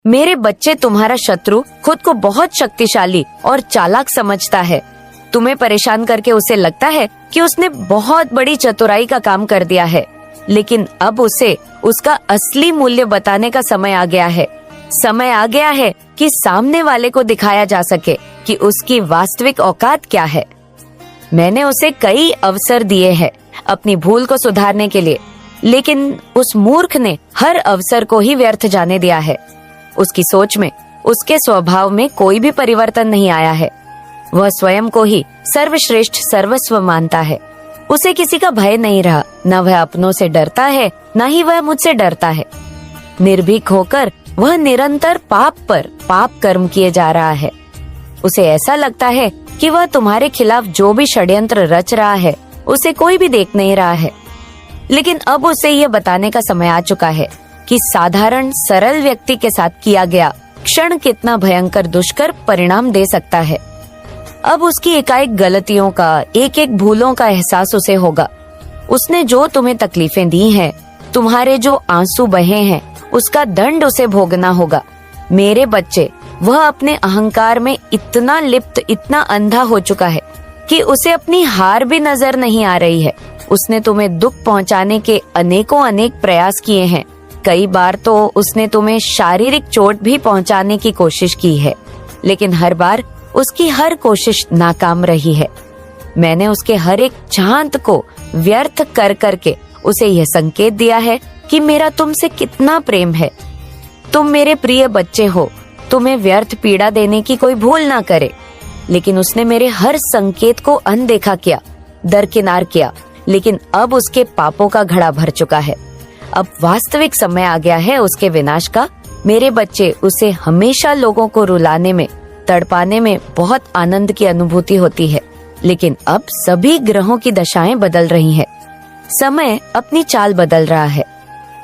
मेरे बच्चे, तुम्हारा शत्रु खुद को बहुत शक्तिशाली और चालाक समझता है। तुम्हें परेशान करके उसे लगता है कि उसने बहुत बड़ी चतुराई का काम कर दिया है, लेकिन अब उसे उसका असली मूल्य बताने का समय आ गया है। समय आ गया है कि सामने वाले को दिखाया जा सके कि उसकी वास्तविक औकात क्या है। मैंने उसे कई अवसर दिए हैं अपनी भूल को सुधारने के लिए, लेकिन उस मूर्ख ने हर अवसर को ही व्यर्थ जाने दिया है। उसकी सोच में, उसके स्वभाव में कोई भी परिवर्तन नहीं आया है। वह स्वयं को ही सर्वश्रेष्ठ सर्वस्व मानता है। उसे किसी का भय नहीं रहा, न वह अपनों से डरता है, न ही वह मुझसे डरता है। निर्भीक होकर वह निरंतर पाप पर पाप कर्म किए जा रहा है। उसे ऐसा लगता है कि वह तुम्हारे खिलाफ जो भी षड्यंत्र रच रहा है उसे कोई भी देख नहीं रहा है। लेकिन अब उसे यह बताने का समय आ चुका है कि साधारण सरल व्यक्ति के साथ किया गया क्षण कितना भयंकर दुष्कर परिणाम दे सकता है। अब उसकी एकाएक गलतियों का, एक एक भूलों का एहसास उसे होगा। उसने जो तुम्हें तकलीफें दी हैं, तुम्हारे जो आंसू बहे हैं, उसका दंड उसे भोगना होगा। मेरे बच्चे, वह अपने अहंकार में इतना लिप्त, इतना अंधा हो चुका है कि उसे अपनी हार भी नजर नहीं आ रही है। उसने तुम्हें दुख पहुंचाने के अनेकों अनेक प्रयास किए हैं। कई बार तो उसने तुम्हें शारीरिक चोट भी पहुंचाने की कोशिश की है, लेकिन हर बार उसकी हर कोशिश नाकाम रही है। मैंने उसके हर एक चाहत को व्यर्थ कर करके उसे यह संकेत दिया है कि मेरा तुमसे कितना प्रेम है। तुम मेरे प्रिय बच्चे हो, तुम्हें व्यर्थ पीड़ा देने की कोई भूल ना करे। लेकिन उसने मेरे हर संकेत को अनदेखा किया, दरकिनार किया। लेकिन अब उसके पापों का घड़ा भर चुका है। अब वास्तविक समय आ गया है उसके विनाश का। मेरे बच्चे, उसे हमेशा लोगों को रुलाने में, तड़पाने में बहुत आनंद की अनुभूति होती है, लेकिन अब सभी ग्रहों की दशाएं बदल रही हैं। समय अपनी चाल बदल रहा है।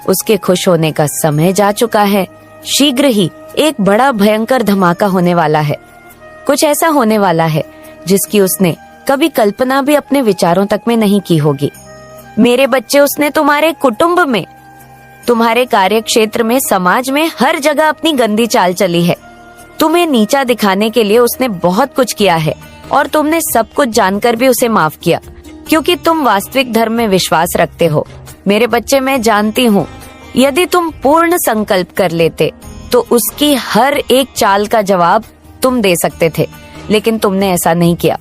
उसके खुश होने का समय जा चुका है। शीघ्र ही एक बड़ा भयंकर धमाका होने वाला है। कुछ ऐसा होने वाला है जिसकी उसने कभी कल्पना भी अपने विचारों तक में नहीं की होगी। मेरे बच्चे, उसने तुम्हारे कुटुंब में, तुम्हारे कार्य क्षेत्र में, समाज में हर जगह अपनी गंदी चाल चली है। तुम्हें नीचा दिखाने के लिए उसने बहुत कुछ किया है और तुमने सब कुछ जानकर भी उसे माफ किया, क्योंकि तुम वास्तविक धर्म में विश्वास रखते हो। मेरे बच्चे, मैं जानती हूँ, यदि तुम पूर्ण संकल्प कर लेते तो उसकी हर एक चाल का जवाब तुम दे सकते थे, लेकिन तुमने ऐसा नहीं किया।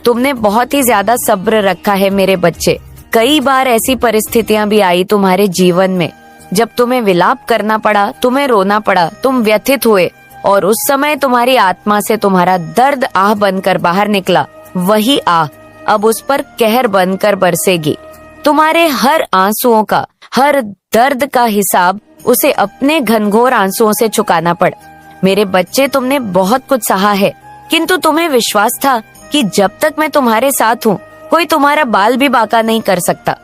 तुमने बहुत ही ज्यादा सब्र रखा है मेरे बच्चे। कई बार ऐसी परिस्थितियां भी आई तुम्हारे जीवन में जब तुम्हें विलाप करना पड़ा, तुम्हें रोना पड़ा, तुम व्यथित हुए, और उस समय तुम्हारी आत्मा से तुम्हारा दर्द आह बनकर बाहर निकला। वही आह अब उस पर कहर बनकर बरसेगी। तुम्हारे हर आंसुओं का, हर दर्द का हिसाब उसे अपने घनघोर आंसुओं से चुकाना पड़ा। मेरे बच्चे, तुमने बहुत कुछ सहा है, किंतु तुम्हें विश्वास था कि जब तक मैं तुम्हारे साथ हूँ कोई तुम्हारा बाल भी बांका नहीं कर सकता।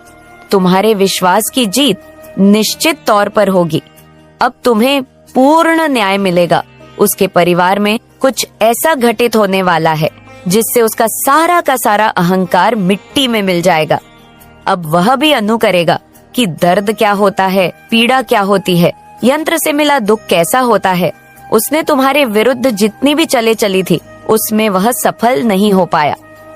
तुम्हारे विश्वास की जीत निश्चित तौर पर होगी। अब तुम्हें पूर्ण न्याय मिलेगा। उसके परिवार में कुछ ऐसा घटित होने वाला है जिससे उसका सारा का सारा अहंकार मिट्टी में मिल जाएगा। अब वह भी अनु करेगा कि दर्द क्या होता है, पीड़ा क्या होती है, यंत्र से मिला दुख कैसा होता है। उसने तुम्हारे विरुद्ध जितनी भी चले चली थी उसमें वह सफल नहीं हो पाया,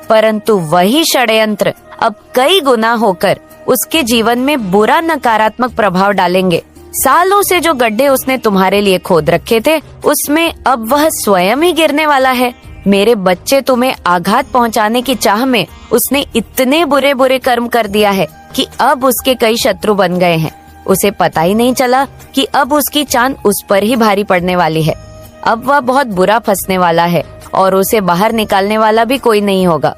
परंतु वही षड्यंत्र अब कई गुना होकर उसके जीवन में बुरा नकारात्मक प्रभाव डालेंगे। सालों से जो गड्ढे उसने तुम्हारे लिए खोद रखे थे उसमें अब वह स्वयं ही गिरने वाला है। मेरे बच्चे, तुम्हें आघात पहुंचाने की चाह में उसने इतने बुरे बुरे कर्म कर दिया है कि अब उसके कई शत्रु बन गए हैं। उसे पता ही नहीं चला कि अब उसकी चांद उस पर ही भारी पड़ने वाली है। अब वह बहुत बुरा फंसने वाला है और उसे बाहर निकालने वाला भी कोई नहीं होगा।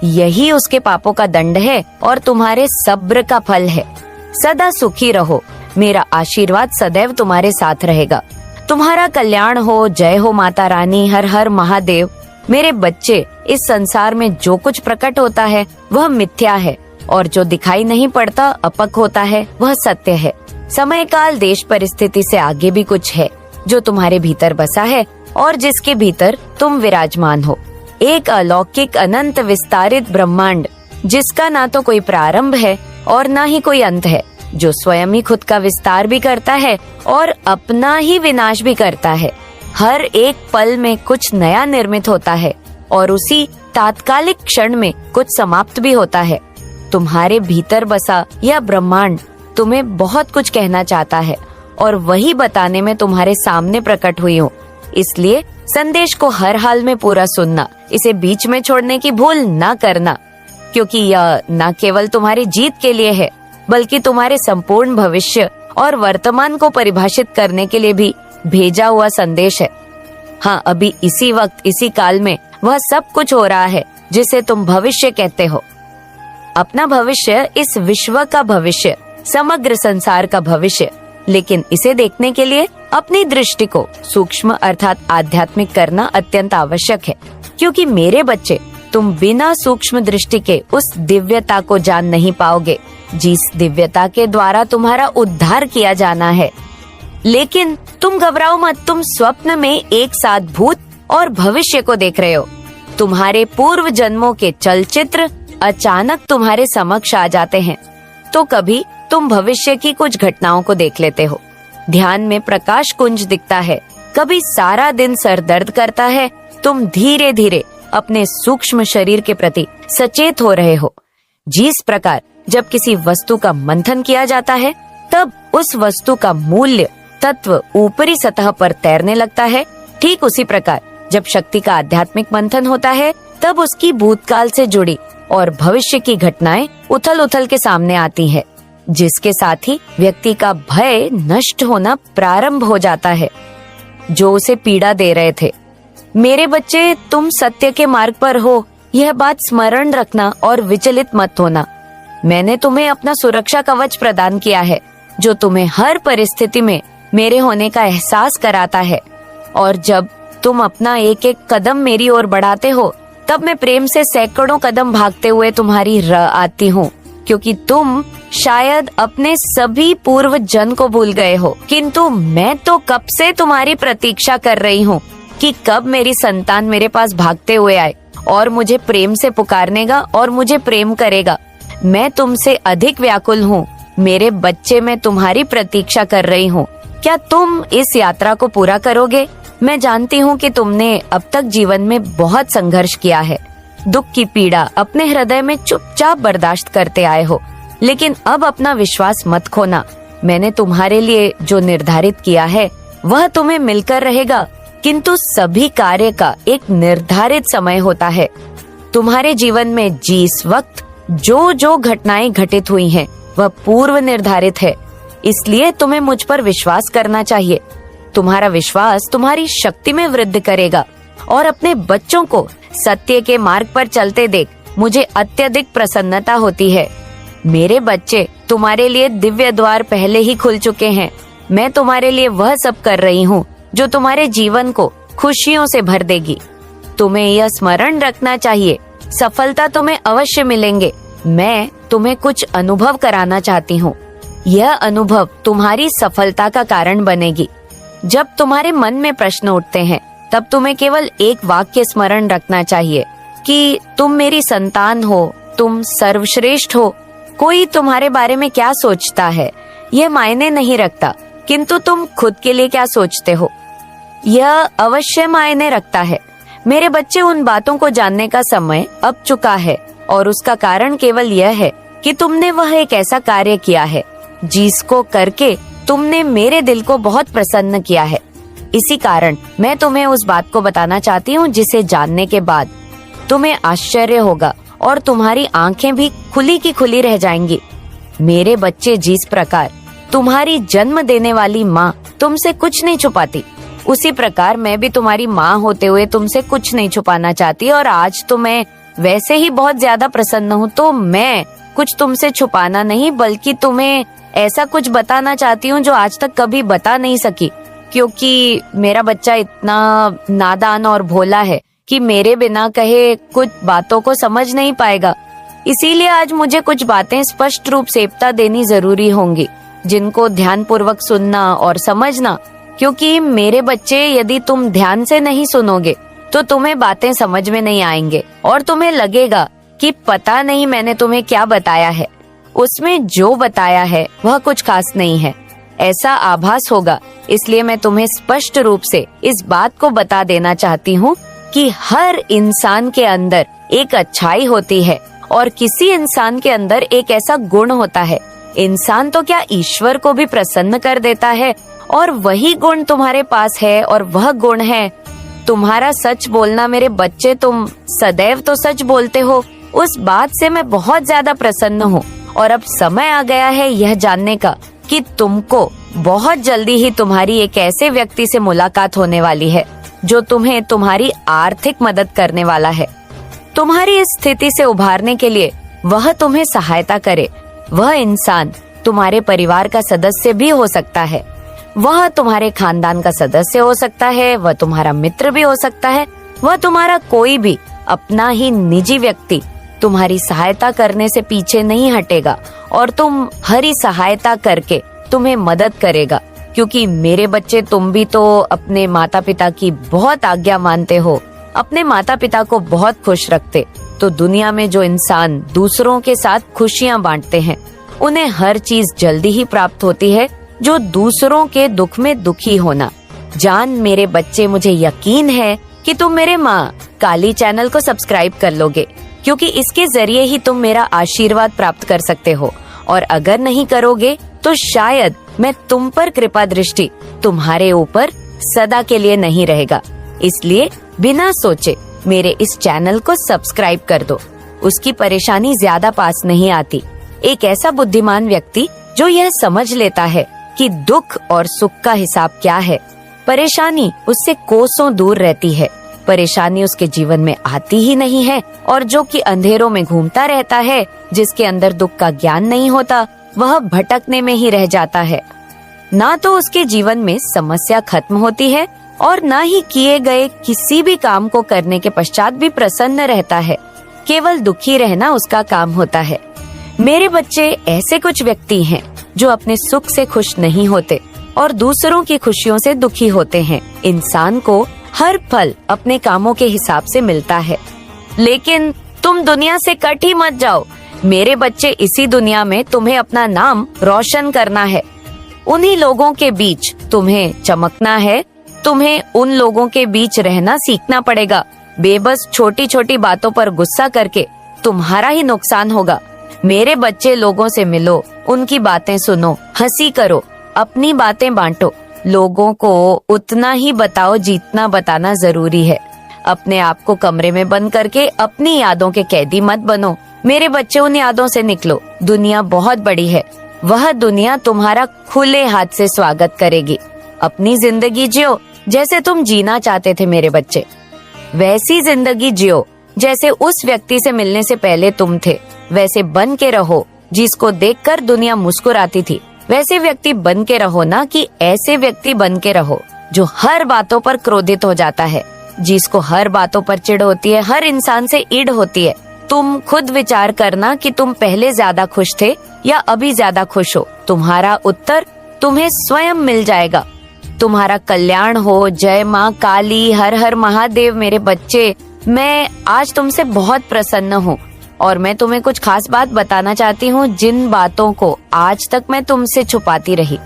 यही उसके पापों का दंड है और तुम्हारे सब्र का फल है। सदा सुखी रहो। मेरा आशीर्वाद सदैव तुम्हारे साथ रहेगा। तुम्हारा कल्याण हो। जय हो माता रानी। हर हर महादेव। मेरे बच्चे, इस संसार में जो कुछ प्रकट होता है वह मिथ्या है, और जो दिखाई नहीं पड़ता, अपक होता है, वह सत्य है। समय काल देश परिस्थिति से आगे भी कुछ है जो तुम्हारे भीतर बसा है और जिसके भीतर तुम विराजमान हो। एक अलौकिक अनंत विस्तारित ब्रह्मांड जिसका ना तो कोई प्रारंभ है और ना ही कोई अंत है। जो स्वयं ही खुद का विस्तार भी करता है और अपना ही विनाश भी करता है। हर एक पल में कुछ नया निर्मित होता है और उसी तात्कालिक क्षण में कुछ समाप्त भी होता है। तुम्हारे भीतर बसा यह ब्रह्मांड तुम्हें बहुत कुछ कहना चाहता है और वही बताने में तुम्हारे सामने प्रकट हुई हूँ। इसलिए संदेश को हर हाल में पूरा सुनना, इसे बीच में छोड़ने की भूल न करना, क्योंकि यह न केवल तुम्हारी जीत के लिए है बल्कि तुम्हारे संपूर्ण भविष्य और वर्तमान को परिभाषित करने के लिए भी भेजा हुआ संदेश है। हाँ, अभी इसी वक्त इसी काल में वह सब कुछ हो रहा है जिसे तुम भविष्य कहते हो। अपना भविष्य, इस विश्व का भविष्य, समग्र संसार का भविष्य। लेकिन इसे देखने के लिए अपनी दृष्टि को सूक्ष्म अर्थात आध्यात्मिक करना अत्यंत आवश्यक है, क्योंकि मेरे बच्चे, तुम बिना सूक्ष्म दृष्टि के उस दिव्यता को जान नहीं पाओगे जिस दिव्यता के द्वारा तुम्हारा उद्धार किया जाना है। लेकिन तुम घबराओ मत, तुम स्वप्न में एक साथ भूत और भविष्य को देख रहे हो। तुम्हारे पूर्व जन्मों के चलचित्र अचानक तुम्हारे समक्ष आ जाते हैं। तो कभी तुम भविष्य की कुछ घटनाओं को देख लेते हो। ध्यान में प्रकाश कुंज दिखता है। कभी सारा दिन सर दर्द करता है। तुम धीरे धीरे अपने सूक्ष्म शरीर के प्रति सचेत हो रहे हो। जिस प्रकार जब किसी वस्तु का मंथन किया जाता है तब उस वस्तु का मूल्य तत्व ऊपरी सतह पर तैरने लगता है, ठीक उसी प्रकार जब शक्ति का आध्यात्मिक मंथन होता है तब उसकी भूतकाल से जुड़ी और भविष्य की घटनाएं उथल उथल के सामने आती है, जिसके साथ ही व्यक्ति का भय नष्ट होना प्रारंभ हो जाता है जो उसे पीड़ा दे रहे थे। मेरे बच्चे, तुम सत्य के मार्ग पर हो, यह बात स्मरण रखना और विचलित मत होना। मैंने तुम्हें अपना सुरक्षा कवच प्रदान किया है जो तुम्हें हर परिस्थिति में मेरे होने का एहसास कराता है। और जब तुम अपना एक एक कदम मेरी ओर बढ़ाते हो तब मैं प्रेम से सैकड़ों कदम भागते हुए तुम्हारी आती हूँ, क्योंकि तुम शायद अपने सभी पूर्व जन्म को भूल गए हो, किंतु मैं तो कब से तुम्हारी प्रतीक्षा कर रही हूँ कि कब मेरी संतान मेरे पास भागते हुए आए और मुझे प्रेम से पुकारनेगा और मुझे प्रेम करेगा। मैं तुमसे अधिक व्याकुल हूँ मेरे बच्चे, मैं तुम्हारी प्रतीक्षा कर रही हूँ। क्या तुम इस यात्रा को पूरा करोगे? मैं जानती हूँ कि तुमने अब तक जीवन में बहुत संघर्ष किया है, दुख की पीड़ा अपने हृदय में चुपचाप बर्दाश्त करते आए हो, लेकिन अब अपना विश्वास मत खोना। मैंने तुम्हारे लिए जो निर्धारित किया है वह तुम्हें मिलकर रहेगा, किंतु सभी कार्य का एक निर्धारित समय होता है। तुम्हारे जीवन में जिस वक्त जो जो घटनाएं घटित हुई हैं, वह पूर्व निर्धारित है, इसलिए तुम्हें मुझ पर विश्वास करना चाहिए। तुम्हारा विश्वास तुम्हारी शक्ति में वृद्धि करेगा और अपने बच्चों को सत्य के मार्ग पर चलते देख मुझे अत्यधिक प्रसन्नता होती है। मेरे बच्चे, तुम्हारे लिए दिव्य द्वार पहले ही खुल चुके हैं। मैं तुम्हारे लिए वह सब कर रही हूँ जो तुम्हारे जीवन को खुशियों से भर देगी। तुम्हें यह स्मरण रखना चाहिए, सफलता तुम्हें अवश्य मिलेंगे। मैं तुम्हें कुछ अनुभव कराना चाहती हूँ। यह अनुभव तुम्हारी सफलता का कारण बनेगी। जब तुम्हारे मन में प्रश्न उठते हैं तब तुम्हें केवल एक वाक्य स्मरण रखना चाहिए कि तुम मेरी संतान हो, तुम सर्वश्रेष्ठ हो। कोई तुम्हारे बारे में क्या सोचता है यह मायने नहीं रखता, किंतु तुम खुद के लिए क्या सोचते हो यह अवश्य मायने रखता है। मेरे बच्चे, उन बातों को जानने का समय अब चुका है और उसका कारण केवल यह है कि तुमने वह एक ऐसा कार्य किया है जिसको करके तुमने मेरे दिल को बहुत प्रसन्न किया है। इसी कारण मैं तुम्हें उस बात को बताना चाहती हूँ जिसे जानने के बाद तुम्हें आश्चर्य होगा और तुम्हारी आंखें भी खुली की खुली रह जाएंगी। मेरे बच्चे, जिस प्रकार तुम्हारी जन्म देने वाली माँ तुमसे कुछ नहीं छुपाती, उसी प्रकार मैं भी तुम्हारी माँ होते हुए तुमसे कुछ नहीं छुपाना चाहती। और आज तो मैं वैसे ही बहुत ज्यादा प्रसन्न हूँ, तो मैं कुछ तुमसे छुपाना नहीं बल्कि तुम्हें ऐसा कुछ बताना चाहती हूँ जो आज तक कभी बता नहीं सकी, क्योंकि मेरा बच्चा इतना नादान और भोला है कि मेरे बिना कहे कुछ बातों को समझ नहीं पाएगा। इसीलिए आज मुझे कुछ बातें स्पष्ट रूप से बता देनी जरूरी होंगी, जिनको ध्यान पूर्वक सुनना और समझना, क्योंकि मेरे बच्चे, यदि तुम ध्यान से नहीं सुनोगे तो तुम्हें बातें समझ में नहीं आएंगे और तुम्हें लगेगा कि पता नहीं मैंने तुम्हें क्या बताया है। उसमें जो बताया है वह कुछ खास नहीं है, ऐसा आभास होगा। इसलिए मैं तुम्हें स्पष्ट रूप से इस बात को बता देना चाहती हूँ कि हर इंसान के अंदर एक अच्छाई होती है और किसी इंसान के अंदर एक ऐसा गुण होता है। इंसान तो क्या, ईश्वर को भी प्रसन्न कर देता है, और वही गुण तुम्हारे पास है, और वह गुण है तुम्हारा सच बोलना। मेरे बच्चे, तुम सदैव तो सच बोलते हो, उस बात से मैं बहुत ज्यादा प्रसन्न हूँ। और अब समय आ गया है यह जानने का कि तुमको बहुत जल्दी ही तुम्हारी एक ऐसे व्यक्ति से मुलाकात होने वाली है जो तुम्हें तुम्हारी आर्थिक मदद करने वाला है। तुम्हारी इस स्थिति से उभारने के लिए वह तुम्हें सहायता करे। वह इंसान तुम्हारे परिवार का सदस्य भी हो सकता है, वह तुम्हारे खानदान का सदस्य हो सकता है, वह तुम्हारा मित्र भी हो सकता है, वह तुम्हारा कोई भी अपना ही निजी व्यक्ति तुम्हारी सहायता करने से पीछे नहीं हटेगा और तुम्हारी सहायता करके तुम्हें मदद करेगा। क्योंकि मेरे बच्चे, तुम भी तो अपने माता पिता की बहुत आज्ञा मानते हो, अपने माता पिता को बहुत खुश रखते। तो दुनिया में जो इंसान दूसरों के साथ खुशियां बांटते हैं, उन्हें हर चीज जल्दी ही प्राप्त होती है जो दूसरों के दुख में दुखी होना। जान मेरे बच्चे, मुझे यकीन है कि तुम मेरे माँ काली चैनल को सब्सक्राइब कर लोगे, क्योंकि इसके जरिए ही तुम मेरा आशीर्वाद प्राप्त कर सकते हो। और अगर नहीं करोगे तो शायद मैं तुम पर कृपा दृष्टि तुम्हारे ऊपर सदा के लिए नहीं रहेगा। इसलिए बिना सोचे मेरे इस चैनल को सब्सक्राइब कर दो। उसकी परेशानी ज्यादा पास नहीं आती। एक ऐसा बुद्धिमान व्यक्ति जो यह समझ लेता है कि दुख और सुख का हिसाब क्या है, परेशानी उससे कोसों दूर रहती है। परेशानी उसके जीवन में आती ही नहीं है। और जो कि अंधेरों में घूमता रहता है, जिसके अंदर दुख का ज्ञान नहीं होता, वह भटकने में ही रह जाता है। ना तो उसके जीवन में समस्या खत्म होती है और ना ही किए गए किसी भी काम को करने के पश्चात भी प्रसन्न रहता है। केवल दुखी रहना उसका काम होता है। मेरे बच्चे, ऐसे कुछ व्यक्ति हैं जो अपने सुख से खुश नहीं होते और दूसरों की खुशियों से दुखी होते हैं। इंसान को हर फल अपने कामों के हिसाब से मिलता है। लेकिन तुम दुनिया से कट ही मत जाओ मेरे बच्चे। इसी दुनिया में तुम्हें अपना नाम रोशन करना है। उन्हीं लोगों के बीच तुम्हें चमकना है। तुम्हें उन लोगों के बीच रहना सीखना पड़ेगा। बेबस छोटी छोटी बातों पर गुस्सा करके तुम्हारा ही नुकसान होगा। मेरे बच्चे, लोगों से मिलो, उनकी बातें सुनो, हंसी करो, अपनी बातें बांटो। लोगों को उतना ही बताओ जितना बताना जरूरी है। अपने आप को कमरे में बंद करके अपनी यादों के कैदी मत बनो। मेरे बच्चे, उन यादों से निकलो। दुनिया बहुत बड़ी है। वह दुनिया तुम्हारा खुले हाथ से स्वागत करेगी। अपनी जिंदगी जियो जैसे तुम जीना चाहते थे मेरे बच्चे। वैसी जिंदगी जियो जैसे उस व्यक्ति से मिलने से पहले तुम थे। वैसे बन के रहो जिसको देखकर दुनिया मुस्कुराती थी। वैसे व्यक्ति बन के रहो ना कि ऐसे व्यक्ति बन के रहो जो हर बातों पर क्रोधित हो जाता है, जिसको हर बातों पर चिढ़ होती है, हर इंसान से ईड़ होती है। तुम खुद विचार करना कि तुम पहले ज्यादा खुश थे या अभी ज्यादा खुश हो। तुम्हारा उत्तर तुम्हें स्वयं मिल जाएगा। तुम्हारा कल्याण हो। जय माँ काली, हर हर महादेव। मेरे बच्चे, मैं आज तुमसे बहुत प्रसन्न हूँ और मैं तुम्हें कुछ खास बात बताना चाहती हूँ, जिन बातों को आज तक मैं तुमसे छुपाती रही।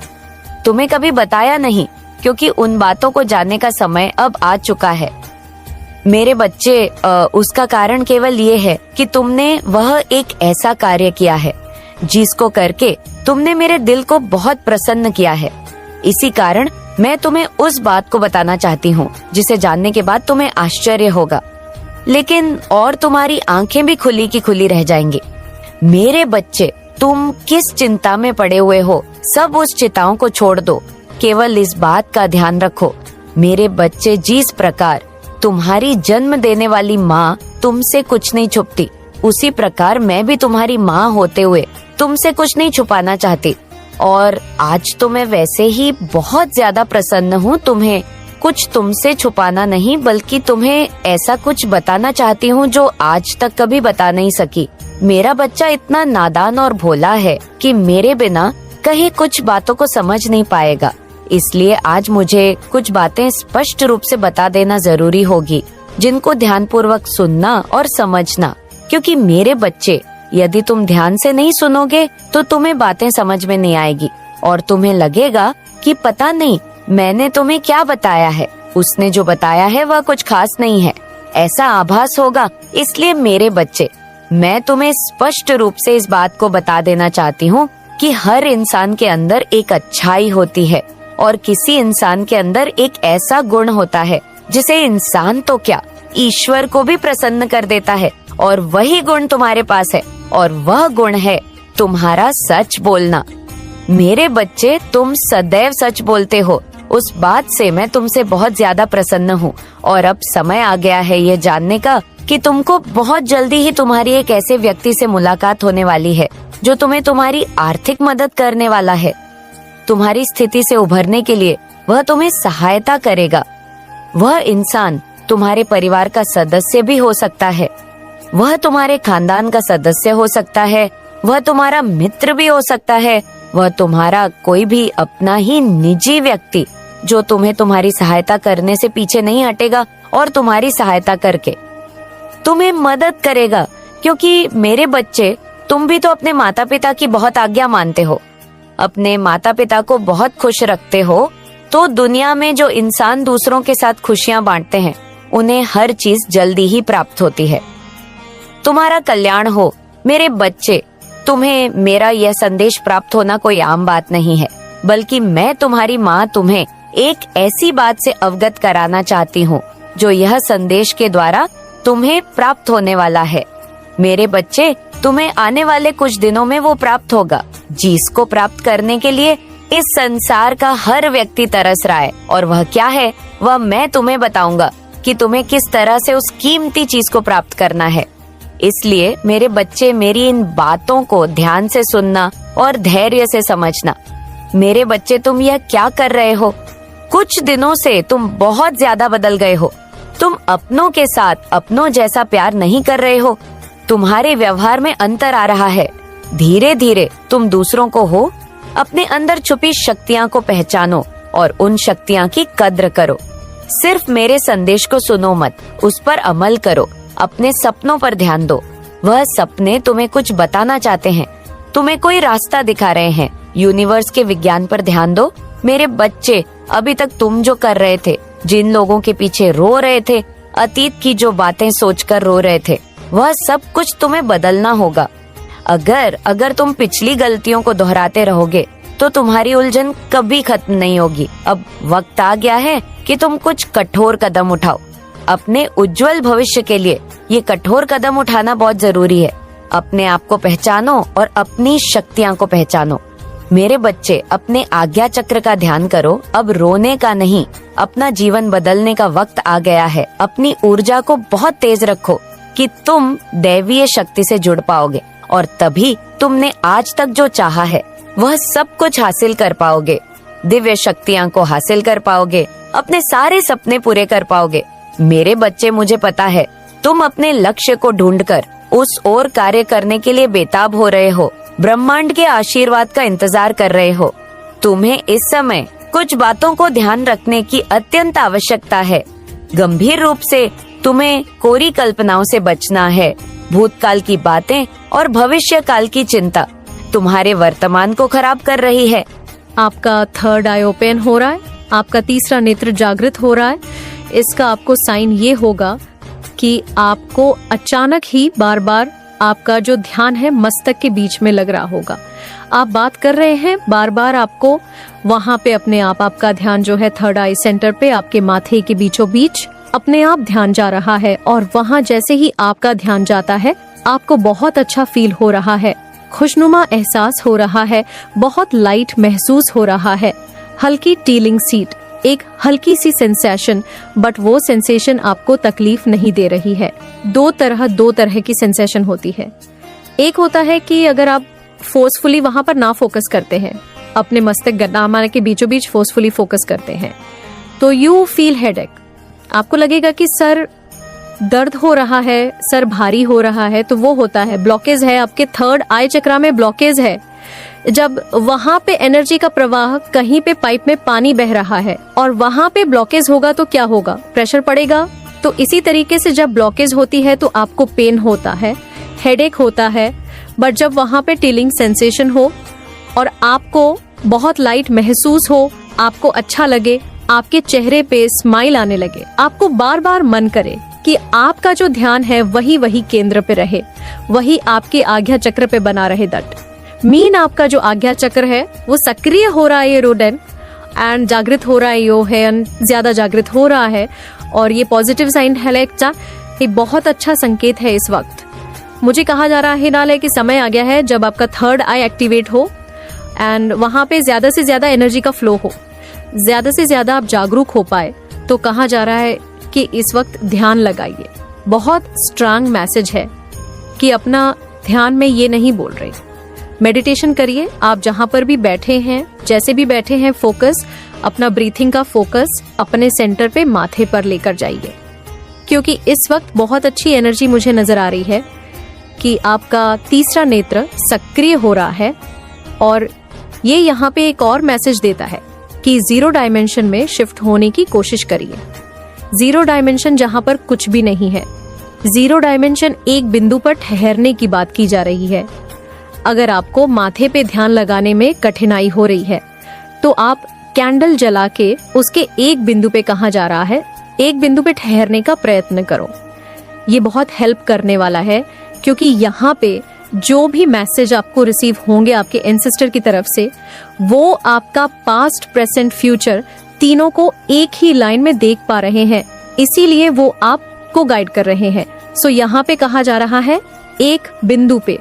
तुम्हें कभी बताया नहीं, क्योंकि उन बातों को जानने का समय अब आ चुका है। मेरे बच्चे, उसका कारण केवल ये है कि तुमने वह एक ऐसा कार्य किया है जिसको करके तुमने मेरे दिल को बहुत प्रसन्न किया है। इसी कारण मैं तुम्हें उस बात को बताना चाहती हूँ जिसे जानने के बाद तुम्हें आश्चर्य होगा, लेकिन और तुम्हारी आंखें भी खुली की खुली रह जाएंगी। मेरे बच्चे, तुम किस चिंता में पड़े हुए हो, सब उस चिंताओं को छोड़ दो। केवल इस बात का ध्यान रखो मेरे बच्चे, जिस प्रकार तुम्हारी जन्म देने वाली माँ तुमसे कुछ नहीं छुपती, उसी प्रकार मैं भी तुम्हारी माँ होते हुए तुमसे कुछ नहीं छुपाना चाहती। और आज तो मैं वैसे ही बहुत ज्यादा प्रसन्न हूँ। तुम्हें कुछ तुमसे छुपाना नहीं, बल्कि तुम्हें ऐसा कुछ बताना चाहती हूँ जो आज तक कभी बता नहीं सकी। मेरा बच्चा इतना नादान और भोला है कि मेरे बिना कहीं कुछ बातों को समझ नहीं पाएगा। इसलिए आज मुझे कुछ बातें स्पष्ट रूप से बता देना जरूरी होगी, जिनको ध्यानपूर्वक सुनना और समझना। क्योंकि मेरे बच्चे, यदि तुम ध्यान से नहीं सुनोगे तो तुम्हें बातें समझ में नहीं आएगी और तुम्हें लगेगा कि पता नहीं मैंने तुम्हें क्या बताया है, उसने जो बताया है वह कुछ खास नहीं है, ऐसा आभास होगा। इसलिए मेरे बच्चे, मैं तुम्हें स्पष्ट रूप से इस बात को बता देना चाहती हूँ कि हर इंसान के अंदर एक अच्छाई होती है और किसी इंसान के अंदर एक ऐसा गुण होता है जिसे इंसान तो क्या, ईश्वर को भी प्रसन्न कर देता है, और वही गुण तुम्हारे पास है और वह गुण है तुम्हारा सच बोलना। मेरे बच्चे, तुम सदैव सच बोलते हो, उस बात से मैं तुमसे बहुत ज्यादा प्रसन्न हूँ। और अब समय आ गया है ये जानने का कि तुमको बहुत जल्दी ही तुम्हारी एक ऐसे व्यक्ति से मुलाकात होने वाली है जो तुम्हें तुम्हारी आर्थिक मदद करने वाला है। तुम्हारी स्थिति से उभरने के लिए वह तुम्हें सहायता करेगा। वह इंसान तुम्हारे परिवार का सदस्य भी हो सकता है, वह तुम्हारे खानदान का सदस्य हो सकता है, वह तुम्हारा मित्र भी हो सकता है, वह तुम्हारा कोई भी अपना ही निजी व्यक्ति जो तुम्हें तुम्हारी सहायता करने से पीछे नहीं हटेगा और तुम्हारी सहायता करके तुम्हें मदद करेगा। क्योंकि मेरे बच्चे, तुम भी तो अपने माता पिता की बहुत आज्ञा मानते हो, अपने माता पिता को बहुत खुश रखते हो। तो दुनिया में जो इंसान दूसरों के साथ खुशियां बांटते हैं उन्हें हर चीज जल्दी ही प्राप्त होती है। तुम्हारा कल्याण हो मेरे बच्चे। तुम्हें मेरा यह संदेश प्राप्त होना कोई आम बात नहीं है, बल्कि मैं तुम्हारी माँ तुम्हें एक ऐसी बात से अवगत कराना चाहती हूँ जो यह संदेश के द्वारा तुम्हें प्राप्त होने वाला है। मेरे बच्चे, तुम्हें आने वाले कुछ दिनों में वो प्राप्त होगा जिसको प्राप्त करने के लिए इस संसार का हर व्यक्ति तरस रहा है। और वह क्या है, वह मैं तुम्हें बताऊंगा कि तुम्हें किस तरह से उस कीमती चीज को प्राप्त करना है। इसलिए मेरे बच्चे, मेरी इन बातों को ध्यान से सुनना और धैर्य से समझना। मेरे बच्चे, तुम यह क्या कर रहे हो? कुछ दिनों से तुम बहुत ज्यादा बदल गए हो। तुम अपनों के साथ अपनों जैसा प्यार नहीं कर रहे हो। तुम्हारे व्यवहार में अंतर आ रहा है। धीरे धीरे तुम दूसरों को हो। अपने अंदर छुपी शक्तियां को पहचानो और उन शक्तियां की कद्र करो। सिर्फ मेरे संदेश को सुनो मत, उस पर अमल करो। अपने सपनों पर ध्यान दो। वह सपने तुम्हें कुछ बताना चाहते हैं, तुम्हें कोई रास्ता दिखा रहे हैं। यूनिवर्स के विज्ञान पर ध्यान दो। मेरे बच्चे, अभी तक तुम जो कर रहे थे, जिन लोगों के पीछे रो रहे थे, अतीत की जो बातें सोचकर रो रहे थे, वह सब कुछ तुम्हें बदलना होगा। अगर तुम पिछली गलतियों को दोहराते रहोगे तो तुम्हारी उलझन कभी खत्म नहीं होगी। अब वक्त आ गया है कि तुम कुछ कठोर कदम उठाओ। अपने उज्जवल भविष्य के लिए ये कठोर कदम उठाना बहुत जरूरी है। अपने आप को पहचानो और अपनी शक्तियां को पहचानो। मेरे बच्चे, अपने आज्ञा चक्र का ध्यान करो। अब रोने का नहीं, अपना जीवन बदलने का वक्त आ गया है। अपनी ऊर्जा को बहुत तेज रखो कि तुम दैवीय शक्ति से जुड़ पाओगे और तभी तुमने आज तक जो चाहा है वह सब कुछ हासिल कर पाओगे। दिव्य शक्तियां को हासिल कर पाओगे, अपने सारे सपने पूरे कर पाओगे। मेरे बच्चे, मुझे पता है तुम अपने लक्ष्य को ढूंढकर उस ओर कार्य करने के लिए बेताब हो रहे हो। ब्रह्मांड के आशीर्वाद का इंतजार कर रहे हो। तुम्हें इस समय कुछ बातों को ध्यान रखने की अत्यंत आवश्यकता है। गंभीर रूप से तुम्हें कोरी कल्पनाओं से बचना है। भूतकाल की बातें और भविष्य काल की चिंता तुम्हारे वर्तमान को खराब कर रही है। आपका थर्ड आई ओपन हो रहा है, आपका तीसरा नेत्र जागृत हो रहा है। इसका आपको साइन ये होगा कि आपको अचानक ही बार बार आपका जो ध्यान है मस्तक के बीच में लग रहा होगा। आप बात कर रहे हैं, बार बार आपको वहां पे अपने आप आपका ध्यान जो है थर्ड आई सेंटर पे आपके माथे के बीचों बीच अपने आप ध्यान जा रहा है। और वहां जैसे ही आपका ध्यान जाता है आपको बहुत अच्छा फील हो रहा है, खुशनुमा एहसास हो रहा है, बहुत लाइट महसूस हो रहा है। हल्की टीलिंग सीट, एक हल्की सी सेंसेशन, बट वो सेंसेशन आपको तकलीफ नहीं दे रही है। दो तरह की सेंसेशन होती है। एक होता है कि अगर आप फोर्सफुली वहां पर ना फोकस करते हैं, अपने मस्तक गड्ढा के बीचों बीच फोर्सफुली फोकस करते हैं, तो यू फील हेडेक। आपको लगेगा कि सर दर्द हो रहा है, सर भारी हो रहा है। तो वो होता है ब्लॉकेज है, आपके थर्ड आई चक्रा में ब्लॉकेज है। जब वहां पे एनर्जी का प्रवाह, कहीं पे पाइप में पानी बह रहा है और वहां पे ब्लॉकेज होगा तो क्या होगा, प्रेशर पड़ेगा। तो इसी तरीके से जब ब्लॉकेज होती है तो आपको पेन होता है, हेडेक होता है, बट जब वहां पे टिलिंग सेंसेशन हो और आपको बहुत लाइट महसूस हो, आपको अच्छा लगे, आपके चेहरे पे स्माइल आने लगे, आपको बार बार मन करे कि आपका जो ध्यान है वही केंद्र पे रहे, वही आपके आज्ञा चक्र पे बना रहे दट मीन आपका जो आज्ञा चक्र है वो सक्रिय हो रहा है, ये रोडन एंड जागृत हो रहा है, यो है ज्यादा जागृत हो रहा है और ये पॉजिटिव साइन है। ये बहुत अच्छा संकेत है। इस वक्त मुझे कहा जा रहा है नाल है कि समय आ गया है जब आपका थर्ड आई एक्टिवेट हो एंड वहां पे ज्यादा से ज्यादा एनर्जी का फ्लो हो, ज्यादा से ज्यादा आप जागरूक हो पाए। तो कहा जा रहा है कि इस वक्त ध्यान लगाइए। बहुत स्ट्रांग मैसेज है कि अपना ध्यान में ये नहीं बोल रही, मेडिटेशन करिए। आप जहां पर भी बैठे हैं, जैसे भी बैठे हैं, फोकस अपना ब्रीथिंग का फोकस अपने सेंटर पे माथे पर लेकर जाइए, क्योंकि इस वक्त बहुत अच्छी एनर्जी मुझे नजर आ रही है कि आपका तीसरा नेत्र सक्रिय हो रहा है और ये यहाँ पे एक और मैसेज देता है कि जीरो डायमेंशन में शिफ्ट होने की कोशिश करिए। जीरो डायमेंशन जहां पर कुछ भी नहीं है, जीरो डायमेंशन एक बिंदु पर ठहरने की बात की जा रही है। अगर आपको माथे पे ध्यान लगाने में कठिनाई हो रही है तो आप कैंडल जला के उसके एक बिंदु पे, कहा जा रहा है, एक बिंदु पे ठहरने का प्रयत्न करो। ये बहुत हेल्प करने वाला है, क्योंकि यहाँ पे जो भी मैसेज आपको रिसीव होंगे आपके एंसेस्टर की तरफ से, वो आपका पास्ट, प्रेजेंट, फ्यूचर तीनों को एक ही लाइन में देख पा रहे हैं, इसीलिए वो आपको गाइड कर रहे हैं। सो यहाँ पे कहा जा रहा है एक बिंदु पे,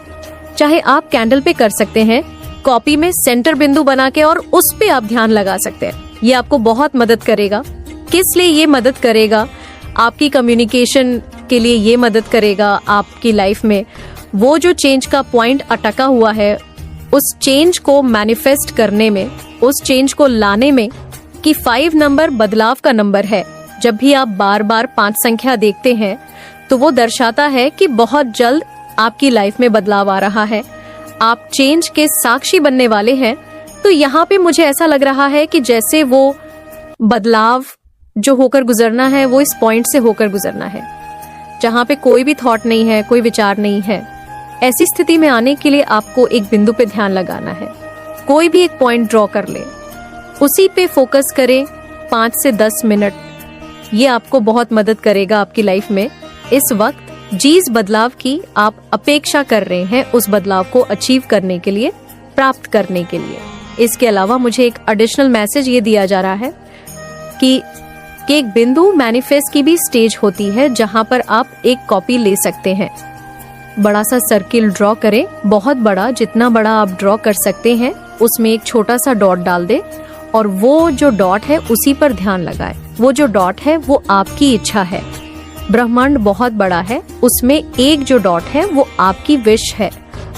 चाहे आप कैंडल पे कर सकते हैं, कॉपी में सेंटर बिंदु बना के, और उस पे आप ध्यान लगा सकते हैं। ये आपको बहुत मदद करेगा। किस लिए ये मदद करेगा? आपकी कम्युनिकेशन के लिए ये मदद करेगा। आपकी लाइफ में वो जो चेंज का पॉइंट अटका हुआ है, उस चेंज को मैनिफेस्ट करने में, उस चेंज को लाने में, कि 5 नंबर बदलाव का नंबर है। जब भी आप बार बार 5 संख्या देखते हैं तो वो दर्शाता है कि बहुत जल्द आपकी लाइफ में बदलाव आ रहा है, आप चेंज के साक्षी बनने वाले हैं। तो यहाँ पे मुझे ऐसा लग रहा है कि जैसे वो बदलाव जो होकर गुजरना है वो इस पॉइंट से होकर गुजरना है, जहाँ पे कोई भी थॉट नहीं है, कोई विचार नहीं है। ऐसी स्थिति में आने के लिए आपको एक बिंदु पे ध्यान लगाना है। कोई भी एक पॉइंट ड्रॉ कर ले, उसी पे फोकस करें 5 से 10 मिनट। ये आपको बहुत मदद करेगा आपकी लाइफ में। इस वक्त जिस बदलाव की आप अपेक्षा कर रहे हैं, उस बदलाव को अचीव करने के लिए, प्राप्त करने के लिए। इसके अलावा मुझे एक एडिशनल मैसेज ये दिया जा रहा है कि एक बिंदु मैनिफेस्ट की भी स्टेज होती है, जहां पर आप एक कॉपी ले सकते हैं। बड़ा सा सर्किल ड्रॉ करें, बहुत बड़ा, जितना बड़ा आप ड्रॉ कर सकते हैं, उसमें एक छोटा सा डॉट डाल दें और वो जो डॉट है उसी पर ध्यान लगाएं। वो जो डॉट है वो आपकी इच्छा है। ब्रह्मांड बहुत बड़ा है, उसमें एक जो डॉट है वो आपकी विश है,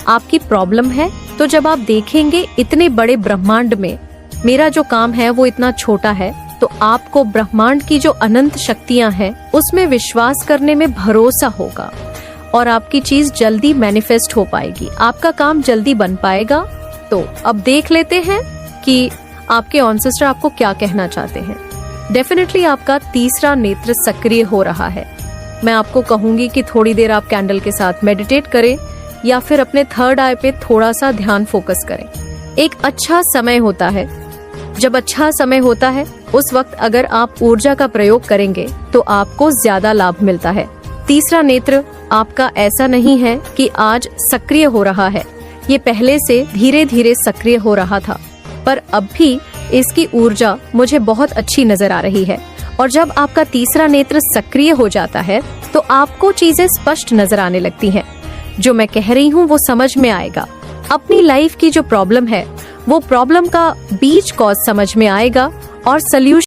आपकी प्रॉब्लम है। तो जब आप देखेंगे इतने बड़े ब्रह्मांड में मेरा जो काम है वो इतना छोटा है, तो आपको ब्रह्मांड की जो अनंत शक्तियां हैं उसमें विश्वास करने में भरोसा होगा और आपकी चीज जल्दी मैनिफेस्ट हो पाएगी, आपका काम जल्दी बन पाएगा। तो अब देख लेते हैं कि आपके ऑन्सेस्टर आपको क्या कहना चाहते हैं। डेफिनेटली आपका तीसरा नेत्र सक्रिय हो रहा है। मैं आपको कहूंगी कि थोड़ी देर आप कैंडल के साथ मेडिटेट करें या फिर अपने थर्ड आई पे थोड़ा सा ध्यान फोकस करें। एक अच्छा समय होता है, जब अच्छा समय होता है उस वक्त अगर आप ऊर्जा का प्रयोग करेंगे तो आपको ज्यादा लाभ मिलता है। तीसरा नेत्र आपका ऐसा नहीं है कि आज सक्रिय हो रहा है, ये पहले से धीरे धीरे सक्रिय हो रहा था, पर अब भी इसकी ऊर्जा मुझे बहुत अच्छी नजर आ रही है। और जब आपका तीसरा नेत्र सक्रिय हो जाता है तो आपको चीजें स्पष्ट नजर आने लगती हैं। जो मैं कह रही हूँ वो समझ में आएगा। अपनी लाइफ की जो प्रॉब्लम है वो प्रॉब्लम का बीज कॉज समझ में आएगा और सल्यूशन